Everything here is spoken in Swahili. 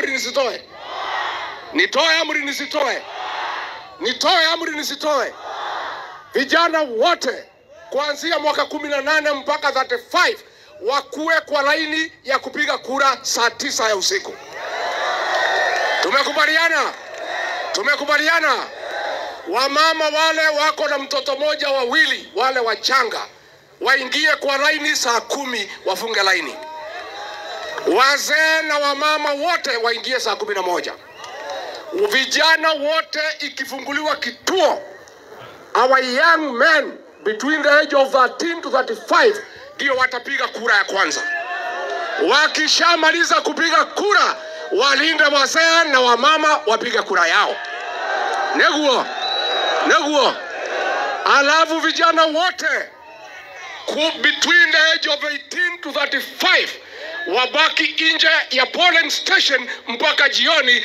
amri nisitoe? Nitoe amri nisitoe? Nitoe amri nisitoe? Vijana wote kuanzia mwaka 18 mpaka 35 wakuwe kwa laini ya kupiga kura saa 9 ya usiku. Tumekubaliana? Tumekubaliana. Wamama wale wako na mtoto moja wawili, wale wachanga, waingie kwa laini saa 10 wafunge laini. Wazee na wamama wote waingie saa 11. Vijana wote ikifunguliwa kituo, our young men between the age of 13 to 35 ndio watapiga kura ya kwanza. Wakishamaliza kupiga kura, walinde wazee na wamama wapiga kura yao. Neguo. Alafu vijana wote between the age of 18 to 35 wabaki nje ya polling station mpaka jioni.